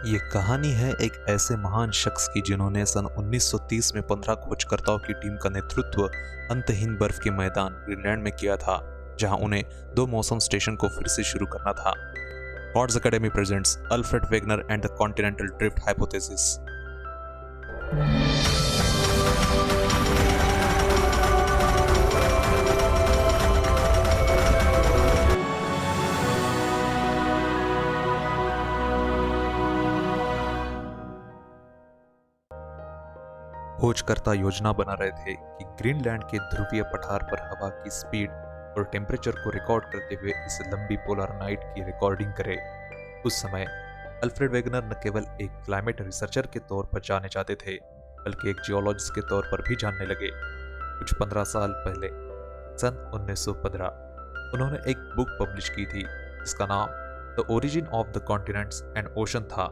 ये कहानी है एक ऐसे महान शख्स की जिन्होंने सन 1930 में 15 खोजकर्ताओं की टीम का नेतृत्व अंतहीन बर्फ के मैदान ग्रीनलैंड में किया था, जहां उन्हें दो मौसम स्टेशन को फिर से शुरू करना था। God's academy presents Alfred Wegener and the continental drift hypothesis. खोजकर्ता योजना बना रहे थे कि ग्रीनलैंड के ध्रुवीय पठार पर हवा की स्पीड और टेम्परेचर को रिकॉर्ड करते हुए इस लंबी पोलर नाइट की रिकॉर्डिंग करें। उस समय अल्फ्रेड वेगनर न केवल एक क्लाइमेट रिसर्चर के तौर पर जाने जाते थे, बल्कि एक जियोलॉजिस्ट के तौर पर भी जानने लगे। कुछ 15 साल पहले सन 1915 उन्होंने एक बुक पब्लिश की थी जिसका नाम the origin of the continents and ocean था,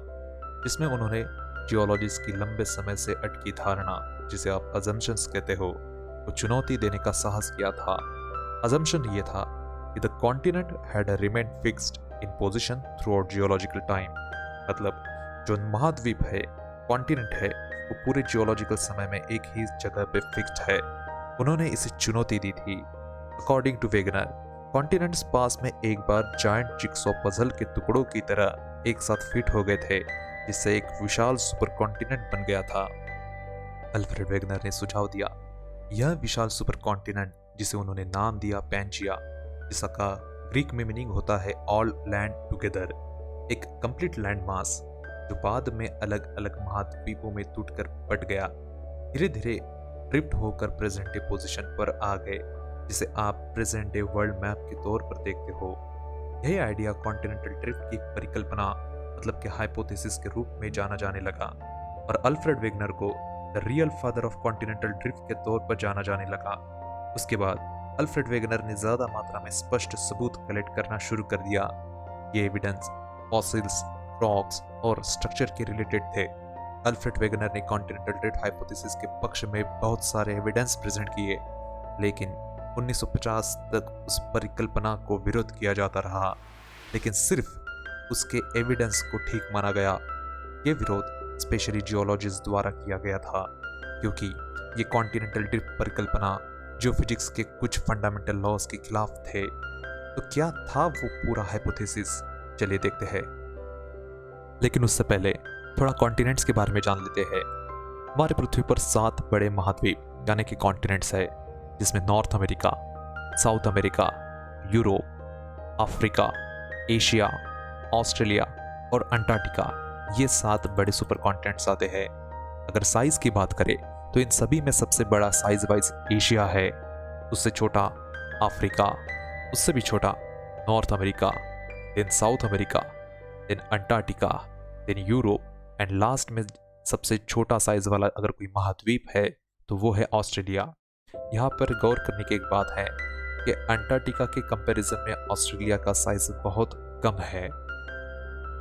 जिसमें उन्होंने जियोलॉजिस्ट की लंबे समय से अटकी धारणा, जिसे आप अजम्पशंस कहते हो, को चुनौती देने का साहस किया था। अजम्पशन ये था कि the continent had remain fixed in position through out geological time, मतलब जो महाद्वीप है, कॉन्टिनेंट है, वो पूरे जियोलॉजिकल समय में एक ही जगह पे फिक्स्ड है। उन्होंने इसे चुनौती दी थी। अकॉर्डिंग टू वेगनर, कॉन्टिनेंट्स पास में एक बार जायंट जिगसॉ पजल के टुकड़ों की तरह एक साथ फिट हो गए थे, जिससे एक विशाल सुपर कॉन्टिनेंट बन गया था। अल्फ्रेड वेगनर ने सुझाव दिया, यह विशाल सुपर कॉन्टिनेंट, जिसे उन्होंने नाम दिया पैंजिया, जिसका ग्रीक में मीनिंग होता है ऑल लैंड टुगेदर, एक कंप्लीट लैंड मास जो बाद में अलग अलग महाद्वीपों में टूटकर बट गया, धीरे धीरे ड्रिफ्ट होकर प्रेजेंट डे पोजीशन पर आ गए, जिसे आप प्रेजेंट डे वर्ल्ड मैप के तौर पर देखते हो। यही आइडिया कॉन्टिनेंटल ड्रिफ्ट की परिकल्पना, मतलब कि हाइपोथेसिस के रूप में जाना जाने लगा, और अल्फ्रेड वेगनर को the real father of continental drift के तौर पर जाना जाने लगा। उसके बाद अल्फ्रेड वेगनर ने ज्यादा मात्रा में स्पष्ट सबूत कलेक्ट करना शुरू कर दिया। ये एविडेंस फॉसिल्स, रॉक्स और स्ट्रक्चर के रिलेटेड थे। अल्फ्रेड वेगनर ने कॉन्टिनेंटल ड्रिफ्ट हाइपोथेसिस के पक्ष में बहुत सारे एविडेंस प्रेजेंट किए, लेकिन 1950 तक उस परिकल्पना को विरोध किया जाता रहा, लेकिन सिर्फ उसके एविडेंस को ठीक माना गया। यह विरोध स्पेशली जियोलॉजिस्ट द्वारा किया गया था, क्योंकि ये कॉन्टिनेंटल ड्रिफ्ट परिकल्पना जियोफिजिक्स के कुछ फंडामेंटल लॉज के खिलाफ थे। तो क्या था वो पूरा हाइपोथेसिस? चलिए देखते हैं। लेकिन उससे पहले थोड़ा कॉन्टिनेंट्स के बारे में जान लेते हैं। हमारे पृथ्वी पर 7 बड़े महाद्वीप यानी कि कॉन्टिनेंट्स है, जिसमें north America, south America, Europe, Africa, Asia, Australia और अंटार्कटिका, ये 7 बड़े सुपर कॉन्टिनेंट्स आते हैं। अगर साइज की बात करें तो इन सभी में सबसे बड़ा साइज वाइज एशिया है, उससे छोटा अफ्रीका, उससे भी छोटा North America, then South America, then Antarctica, then Europe, and last में सबसे छोटा साइज वाला अगर कोई महाद्वीप है तो वो है ऑस्ट्रेलिया। यहाँ पर गौर करने की एक बात है कि अंटार्कटिका के कंपैरिजन में ऑस्ट्रेलिया का साइज बहुत कम है।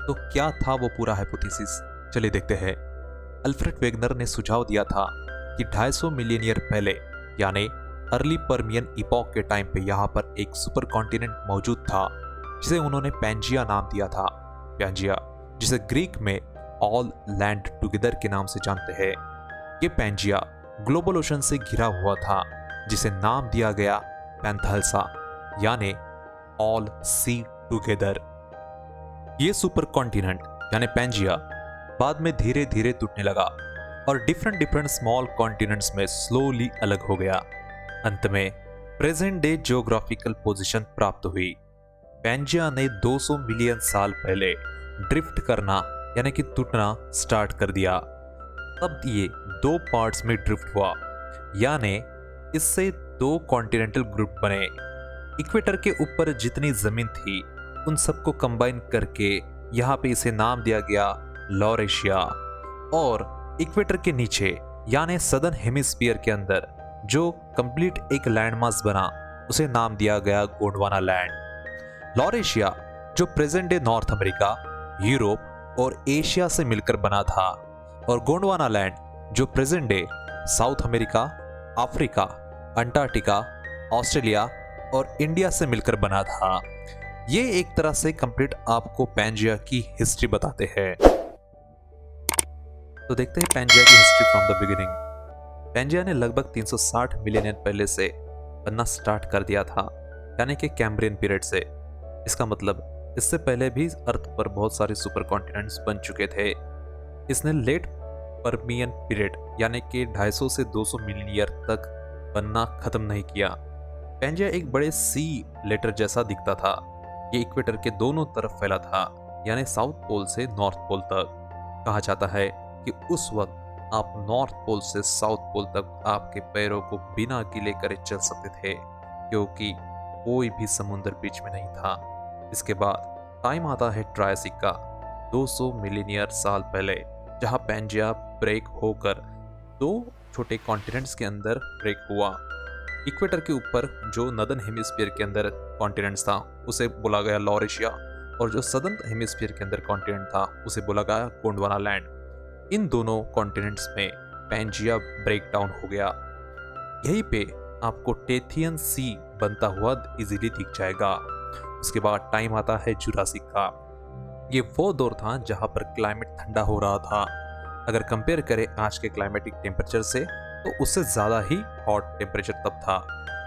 तो क्या था वो पूरा हाइपोथेसिस? चलिए देखते हैं। अल्फ्रेड वेगनर ने सुझाव दिया था कि 250 मिलियन ईयर पहले, यानी अर्ली पर्मियन इपॉक के टाइम पे यहाँ पर एक सुपर कॉन्टिनेंट मौजूद था, जिसे उन्होंने पैंजिया नाम दिया था। पैंजिया, जिसे ग्रीक में ऑल लैंड टुगेदर के नाम से जानते हैं। ये पैंजिया ग्लोबल ओशन से घिरा हुआ था, जिसे नाम दिया गया पैंथालसा, यानी ऑल सी टुगेदर। ये सुपर कॉन्टिनेंट यानी पैंजिया बाद में धीरे धीरे टूटने लगा और डिफरेंट स्मॉल कॉन्टिनेंट्स में स्लोली अलग हो गया। अंत में प्रेजेंट डे जियोग्राफिकल पोजीशन प्राप्त हुई। पैंजिया ने 200 मिलियन साल पहले ड्रिफ्ट करना यानी कि टूटना स्टार्ट कर दिया। तब ये 2 पार्ट्स में ड्रिफ्ट हुआ, यानी इससे 2 कॉन्टिनेंटल ग्रुप बने। इक्वेटर के ऊपर जितनी जमीन थी उन सबको कंबाइन करके यहाँ पे इसे नाम दिया गया लॉरेशिया, और इक्वेटर के नीचे यानी सदर्न हेमिस्फीयर के अंदर जो कंप्लीट एक लैंडमास बना, उसे नाम दिया गया गोंडवाना लैंड। लॉरेशिया जो present day north America, Europe और एशिया से मिलकर बना था, और गोंडवाना लैंड जो present day south America, Africa, Antarctica, Australia और इंडिया से मिलकर बना था। ये एक तरह से कंप्लीट आपको पैंजिया की हिस्ट्री बताते हैं। तो देखते हैं पैंजिया की history from the beginning. Pangaea ने लगभग 360 मिलियन ईयर पहले से बनना स्टार्ट कर दिया था, यानी कि कैम्ब्रियन पीरियड से। इसका मतलब इससे पहले भी अर्थ पर बहुत सारे सुपर कॉन्टिनेंट्स बन चुके थे। इसने लेट परमियन पीरियड यानी कि 250 से 200 मिलियन ईयर तक बनना खत्म नहीं किया। पैंजिया एक बड़े सी लेटर जैसा दिखता था। ये इक्वेटर के दोनों तरफ फैला था, यानी साउथ पोल से नॉर्थ पोल तक। कहा जाता है कि उस वक्त आप नॉर्थ पोल से साउथ पोल तक आपके पैरों को बिना गीले करे चल सकते थे, क्योंकि कोई भी समुद्र बीच में नहीं था। इसके बाद टाइम आता है ट्रायसिक का, 200 मिलियन ईयर साल पहले, जहां पैंजिया ब्रेक होकर दो छोटे कॉन्टिनेंट्स के अंदर ब्रेक हुआ। इक्वेटर के ऊपर जो नदर्न हेमिस्फीयर के अंदर कॉन्टिनेंट्स था उसे बोला गया लॉरेशिया, और जो सदर्न हेमिस्फीयर के अंदर कॉन्टिनेंट था उसे बोला गया गोंडवाना लैंड। इन दोनों कॉन्टिनेंट्स में पैंजिया ब्रेक डाउन हो गया। यहीं पे आपको टेथियन सी बनता हुआ इजीली दिख जाएगा। उसके बाद टाइम आता है जुरासिक का। ये वो दौर था जहां पर क्लाइमेट ठंडा हो रहा था। अगर कंपेयर करें आज के क्लाइमेटिक टेम्परेचर से, तो उससे ज़्यादा ही हॉट टेम्परेचर तब था।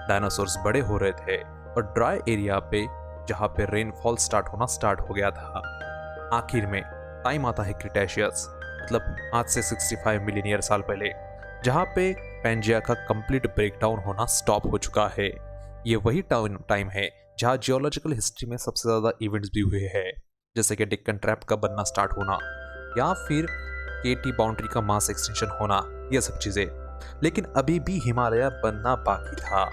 डायनासोर्स बड़े हो रहे थे और ड्राई एरिया पे जहाँ पे रेनफॉल स्टार्ट हो गया था। आखिर में टाइम आता है क्रिटेशियस, मतलब आज से 65 मिलियन ईयर साल पहले, जहाँ पे पैंजिया का कंप्लीट ब्रेकडाउन होना स्टॉप हो चुका है। ये वही टाइम है जहाँ जियोलॉजिकल हिस्ट्री में सबसे ज़्यादा इवेंट्स भी हुए हैं, जैसे कि डेक्कन ट्रैप का बनना स्टार्ट होना या फिर केटी बाउंड्री का मास एक्सटेंशन होना, ये सब चीज़ें। लेकिन अभी भी हिमालय बनना बाकी था।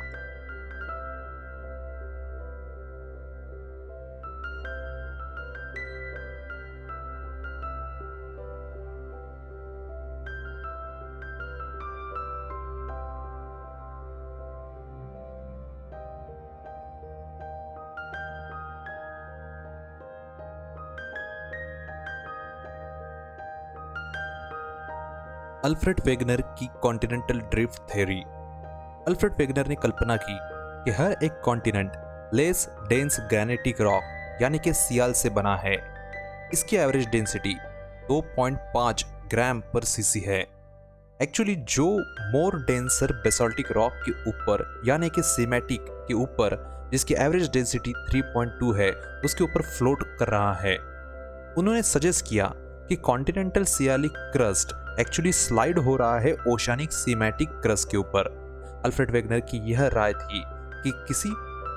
अल्फ्रेड वेगनर की continental drift theory. Alfred Wegener ने कल्पना की कि हर एक continent less dense granitic rock यानी कि सियाल से बना है। इसकी एवरेज डेंसिटी 2.5 ग्राम पर सीसी है। एक्चुअली जो मोर डेंसर बेसाल्टिक रॉक के ऊपर यानी कि सीमेटिक के ऊपर, जिसकी एवरेज डेंसिटी 3.2 है, उसके ऊपर फ्लोट कर रहा है। उन्होंने सजेस्ट किया कि continental sialic crust actually slide हो रहा है ओशियानिक सीमेटिक क्रस्ट के ऊपर। अल्फ्रेड वेगनर की यह राय थी कि किसी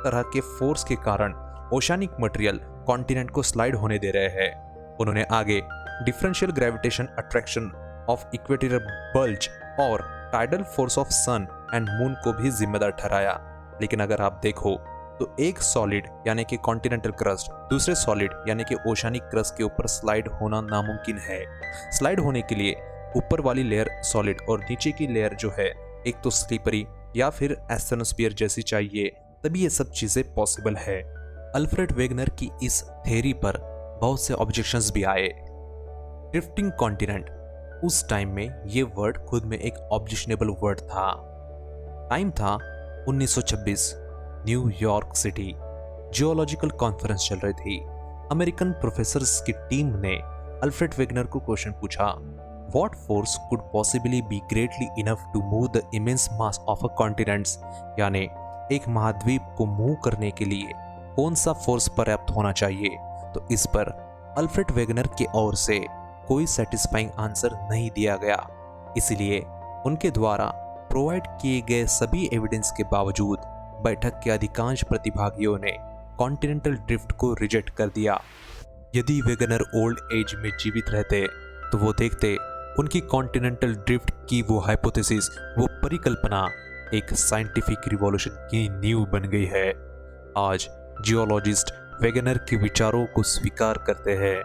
तरह के फोर्स के कारण ओशियानिक मटेरियल कॉन्टिनेंट को स्लाइड होने दे रहे हैं। उन्होंने आगे differential gravitation attraction of equatorial bulge और tidal force of sun and moon को भी जिम्मेदार ठहराया। लेकिन अगर आप देखो तो एक सॉलिड यानी कि कॉन्टिनेंटल क्रस्ट दूसरे सॉलिड यानी कि ओशियानिक क्रस्ट के ऊपर स्लाइड होना नामुमकिन है। स्लाइड होने के लिए ऊपर वाली लेयर सॉलिड और नीचे की लेयर जो है एक तो स्लीपरी या फिर एस्थेनोस्फीयर जैसी चाहिए, तभी ये सब चीजें पॉसिबल है। अल्फ्रेड वेगनर की इस थ्योरी पर बहुत से ऑब्जेक्शंस भी आए। ड्रिफ्टिंग कॉन्टिनेंट, उस टाइम में ये वर्ड खुद में एक ऑब्जेक्शनेबल वर्ड था। टाइम था 1926, न्यूयॉर्क सिटी। जियोलॉजिकल कॉन्फ्रेंस चल रही थी। अमेरिकन प्रोफेसर्स की टीम ने अल्फ्रेड वेगनर को क्वेश्चन पूछा, what force could possibly be greatly enough to move the immense mass of a continents, यानी एक महाद्वीप को मूव करने के लिए कौन सा फोर्स पर्याप्त होना चाहिए। तो इस पर अल्फ्रेड वेगनर की ओर से कोई सेटिस्फाइंग आंसर नहीं दिया गया। इसलिए उनके द्वारा प्रोवाइड किए गए सभी एविडेंस के बावजूद बैठक के अधिकांश प्रतिभागियों ने कॉन्टिनेंटल ड्रिफ्ट को रिजेक्ट कर दिया। यदि वेगनर ओल्ड एज में जीवित रहते तो वो देखते उनकी कॉन्टिनेंटल ड्रिफ्ट की वो हाइपोथेसिस, वो परिकल्पना एक साइंटिफिक रिवॉल्यूशन की नींव बन गई है। आज जियोलॉजिस्ट वेगनर के विचारों को स्वीकार करते हैं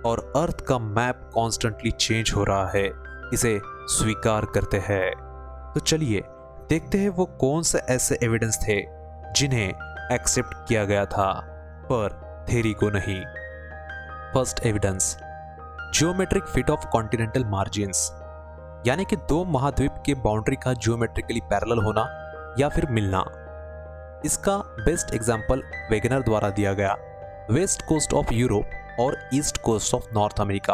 और अर्थ का मैप कॉन्स्टेंटली चेंज हो रहा है, इसे स्वीकार करते हैं। तो चलिए देखते हैं वो कौन से ऐसे एविडेंस थे जिन्हें एक्सेप्ट किया गया था पर थ्योरी को नहीं। First evidence, geometric fit of continental margins, यानी कि दो महाद्वीप के बाउंड्री का जियोमेट्रिकली पैरेलल होना या फिर मिलना। इसका बेस्ट एग्जांपल वेगनर द्वारा दिया गया वेस्ट कोस्ट ऑफ यूरोप और east coast of North America.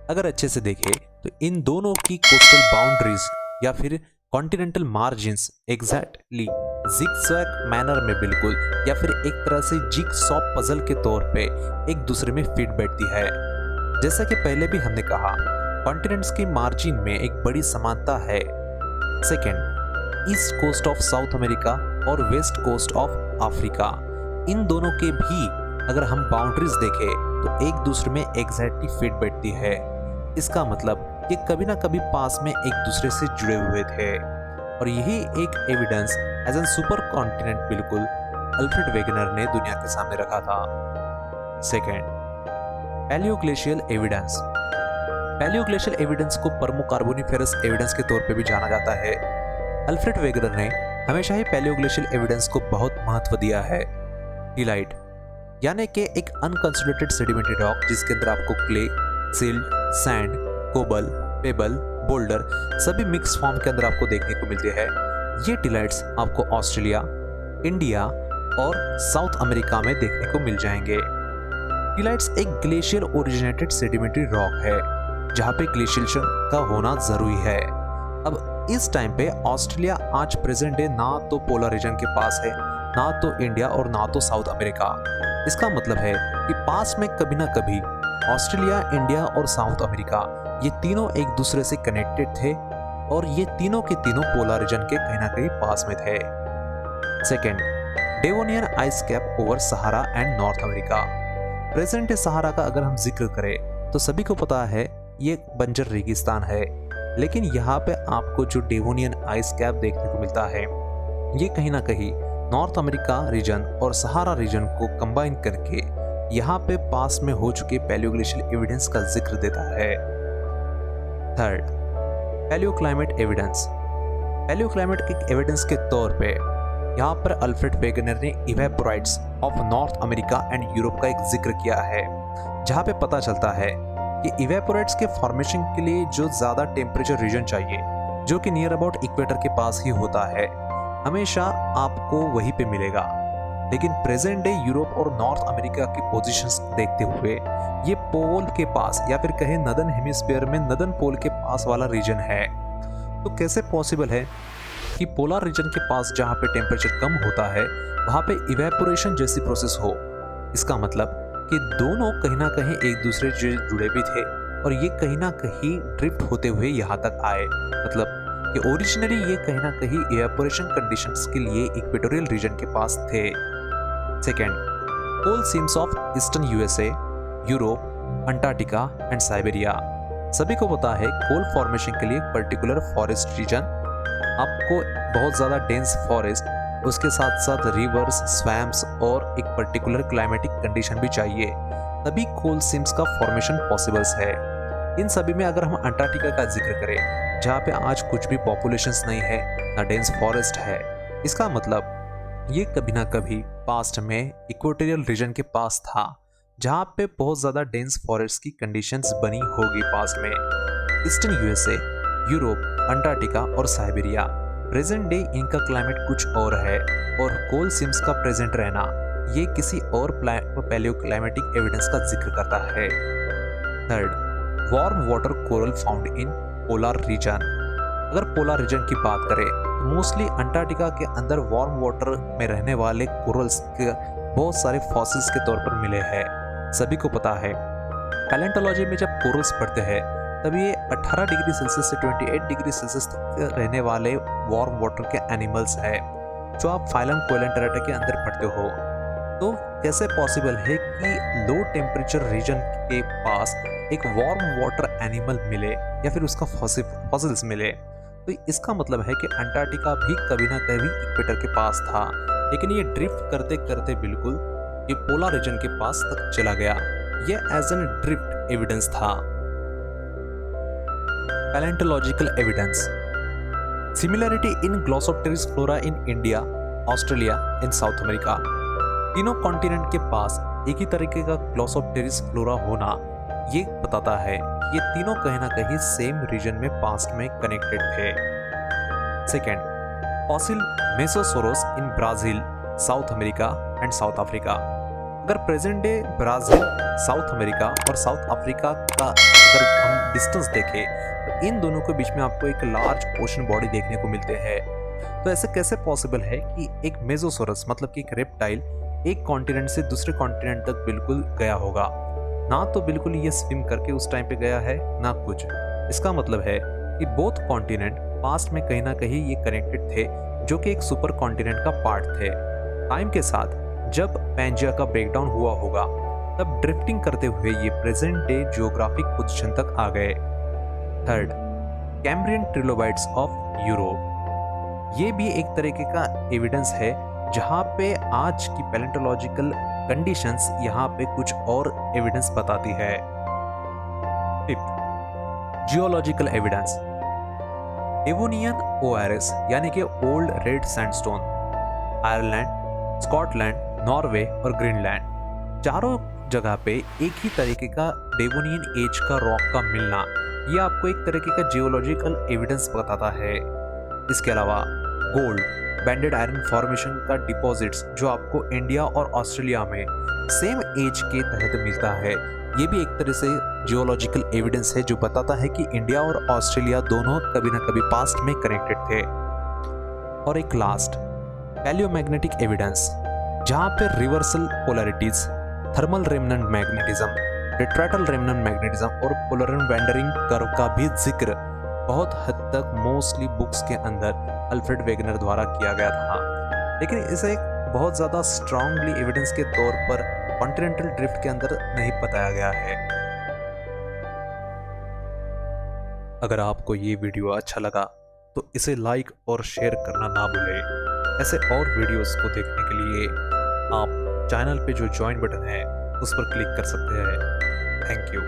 अगर अच्छे से देखें तो इन दोनों की कोस्टल बाउंड्रीज या फिर continental margins exactly zigzag manner में बिल्कुल या फिर एक तरह से जिगसॉ पजल के तौर पे एक दूसरे में फिट बैठती है। जैसा कि पहले भी हमने कहा, कॉन्टिनेंट्स की मार्जिन में एक बड़ी समानता है। Second, east coast of South America और वेस्ट कोस्ट ऑफ अफ्रीका, इन दोनों के भी अगर हम बाउंड्रीज देखें तो एक दूसरे में एग्जैक्टली फिट बैठती है। इसका मतलब ये कभी ना कभी पास में एक दूसरे से जुड़े हुए थे और यही एक evidence as an super continent बिल्कुल अल्फ्रेड वेगनर ने दुनिया के सामने रखा था। Second, palaeoglacial evidence. Palaeoglacial evidence को पर्मोकार्बोनिफेरस एविडेंस के तौर पे भी जाना जाता है। अल्फ्रेड वेगनर ने हमेशा ही पैलियोग्लेशियल एविडेंस को बहुत महत्व दिया है। हीलाइट यानी कि एक अनकंसोलिडेटेड सेडिमेंट्री रॉक जिसके अंदर आपको clay, silt, sand, cobble, pebble, boulder सभी मिक्स फॉर्म के अंदर आपको देखने को मिलते हैं। ये टिलाइट्स आपको ऑस्ट्रेलिया, इंडिया और साउथ अमेरिका में देखने को मिल जाएंगे। टिलाइट्स एक ग्लेशियर ओरिजिनेटेड सेडिमेंट्री रॉक है जहां पे ग्लेशिएशन का होना जरूरी है। अब इस टाइम पे ऑस्ट्रेलिया आज प्रेजेंट डे ना तो पोलर रीजन के पास है, ना तो इंडिया और ना तो साउथ अमेरिका। इसका मतलब है कि पास में कभी ना कभी ऑस्ट्रेलिया, इंडिया और साउथ अमेरिका ये तीनों एक दूसरे से कनेक्टेड थे और ये तीनों के तीनों पोलर रीजन के कहीं ना कहीं पास में थे। Second, Devonian ice cap over Sahara and North America. Present day Sahara का अगर हम जिक्र करें तो सभी को पता है ये बंजर रेगिस्तान है, लेकिन यहाँ पे आपको जो डेवोनियन आइस कैप देखने को मिलता है ये कहीं ना कहीं नॉर्थ अमेरिका रीजन और सहारा रीजन को कंबाइन करके यहाँ पे पास में हो चुके पैलियोग्लेशियल एविडेंस का जिक्र देता है। Third, पैलियोक्लाइमेट evidence. पैलियोक्लाइमेट एक एविडेंस के तौर पे यहाँ पर अल्फ्रेड वेगनर ने evaporites of North America and Europe का एक जिक्र किया है, जहाँ पे पता चलता है कि इवेपोराइट्स के फॉर्मेशन के लिए जो ज़्यादा टेम्परेचर रीजन चाहिए, जो कि नियर अबाउट इक्वेटर के पास ही होता है, हमेशा आपको वहीं पे मिलेगा। लेकिन प्रेजेंट डे यूरोप और नॉर्थ अमेरिका की पोजीशंस देखते हुए ये पोल के पास या फिर कहें नदर्न हेमिस्फीयर में नदर्न पोल के पास वाला रीजन है। तो कैसे पॉसिबल है कि पोलर रीजन के पास जहाँ पे टेम्परेचर कम होता है वहाँ पे इवेपोरेशन जैसी प्रोसेस हो? इसका मतलब कि दोनों कहीं ना कहीं एक दूसरे से जुड़े भी थे और ये कहीं ना कहीं ड्रिफ्ट होते हुए यहाँ तक आए। मतलब कि ओरिजिनली ये कहीं ना कहीं इवेपोरेशन कंडीशंस के लिए इक्वेटोरियल रीजन के पास थे। Second, pole seams of eastern USA, Europe, Antarctica and Siberia. सभी को पता है कोल फॉर्मेशन के लिए पर्टिकुलर फॉरेस्ट रीजन, आपको बहुत ज़्यादा डेंस फॉरेस्ट, उसके साथ साथ रिवर्स, स्वैम्प्स और एक पर्टिकुलर क्लाइमेटिक कंडीशन भी चाहिए, तभी कोल सीम्स का फॉर्मेशन पॉसिबल्स है। इन सभी में अगर हम अंटार्कटिका का जिक्र करें जहाँ पे आज कुछ भी पॉपुलेशंस नहीं है, ना डेंस फॉरेस्ट है, इसका मतलब ये कभी ना कभी पास्ट में इक्वेटोरियल रीजन के पास था जहाँ पे बहुत ज़्यादा डेंस फॉरेस्ट की कंडीशंस बनी होगी पास्ट में। ईस्टर्न यूएसए, यूरोप, अंटार्कटिका और साइबेरिया, प्रेजेंट डे इनका क्लाइमेट कुछ और है और कोल सीम्स का प्रेजेंट रहना ये किसी और पैलियोक्लाइमेटिक एविडेंस का जिक्र करता है। Third, warm water coral found in polar region. अगर पोलर रीजन की बात करें तो मोस्टली अंटार्कटिका के अंदर वार्म वाटर में रहने वाले कोरल्स के बहुत सारे फॉसिल्स के तौर पर मिले हैं। सभी को पता है पैलेंटोलॉजी में जब कोरल्स पढ़ते हैं तब ये 18 डिग्री सेल्सियस से 28 डिग्री सेल्सियस तक रहने वाले वार्म वाटर के एनिमल्स हैं जो आप फाइलम कोएलेंटेरेटा के अंदर पढ़ते हो। तो कैसे पॉसिबल है कि लो टेम्परेचर रीजन के पास एक वार्म वाटर एनिमल मिले या फिर उसका फॉसिल्स मिले? तो इसका मतलब है कि अंटार्कटिका भी कभी ना कभी इक्वेटर के पास था, लेकिन ये ड्रिफ्ट करते करते बिल्कुल ये पोलर रीजन के पास तक चला गया। ये एज एन ड्रिफ्ट एविडेंस था। Palaeontological evidence. Similarity in Glossopteris flora in India, Australia and South America. तीनों कॉन्टिनेंट के पास एक ही तरीके का ग्लोसोप्टेरिस फ्लोरा होना ये बताता है ये तीनों कहीं ना कहीं सेम रीजन में पास्ट में कनेक्टेड थे। Second, fossil Mesosaurus in Brazil, South America and South Africa. अगर present day Brazil, South America और साउथ अफ्रीका का अगर हम डिस्टेंस देखें इन दोनों के बीच में आपको एक लार्ज ओशन बॉडी देखने को मिलते हैं। तो ऐसे कैसे पॉसिबल है कि एक मेसोसोरस मतलब कि एक रेप्टाइल एक कॉन्टिनेंट से दूसरे कॉन्टिनेंट तक बिल्कुल गया होगा? ना तो बिल्कुल ये स्विम करके उस टाइम पे गया है, ना कुछ। इसका मतलब है कि बोथ कॉन्टिनेंट पास्ट में कहीं ना कहीं ये कनेक्टेड थे, जो कि एक सुपर कॉन्टिनेंट का पार्ट थे। टाइम के साथ जब पैंजिया का ब्रेकडाउन हुआ होगा, तब ड्रिफ्टिंग करते हुए ये प्रेजेंट डे जियोग्राफिक पोजीशन तक आ गए। Third, Cambrian trilobites of Europe. ये भी एक तरीके का एविडेंस है जहाँ पे आज की पैलेंटोलॉजिकल कंडीशंस यहाँ पे कुछ और एविडेंस बताती है। Fifth, geological evidence. Devonian ORS यानी कि old red sandstone, Ireland, Scotland, Norway और ग्रीनलैंड, चारों जगह पे एक ही तरीके का डेवोनियन एज का रॉक का मिलना, ये आपको एक तरीके का जियोलॉजिकल एविडेंस बताता है। इसके अलावा गोल्ड, बैंडेड आयरन फॉर्मेशन का डिपॉजिट्स जो आपको इंडिया और ऑस्ट्रेलिया में सेम एज के तहत मिलता है, ये भी एक तरह से जियोलॉजिकल एविडेंस है जो बताता है कि इंडिया और ऑस्ट्रेलिया दोनों कभी ना कभी पास्ट में कनेक्टेड थे। और एक लास्ट, पैलियोमैग्नेटिक एविडेंस, जहाँ पे reversal polarities, thermal remnant magnetism, retractal remnant magnetism और पोलर वैंडरिंग कर्व का भी जिक्र बहुत हद तक मोस्टली बुक्स के अंदर अल्फ्रेड वेगनर द्वारा किया गया था, लेकिन इसे एक बहुत ज़्यादा स्ट्रांगली एविडेंस के तौर पर कॉन्टिनेंटल ड्रिफ्ट के अंदर नहीं बताया गया है। अगर आपको ये वीडियो अच्छा लगा तो इसे लाइक और शेयर करना ना भूलें। ऐसे और वीडियोस को देखने के लिए आप चैनल पे जो ज्वाइन बटन है उस पर क्लिक कर सकते हैं। Thank you.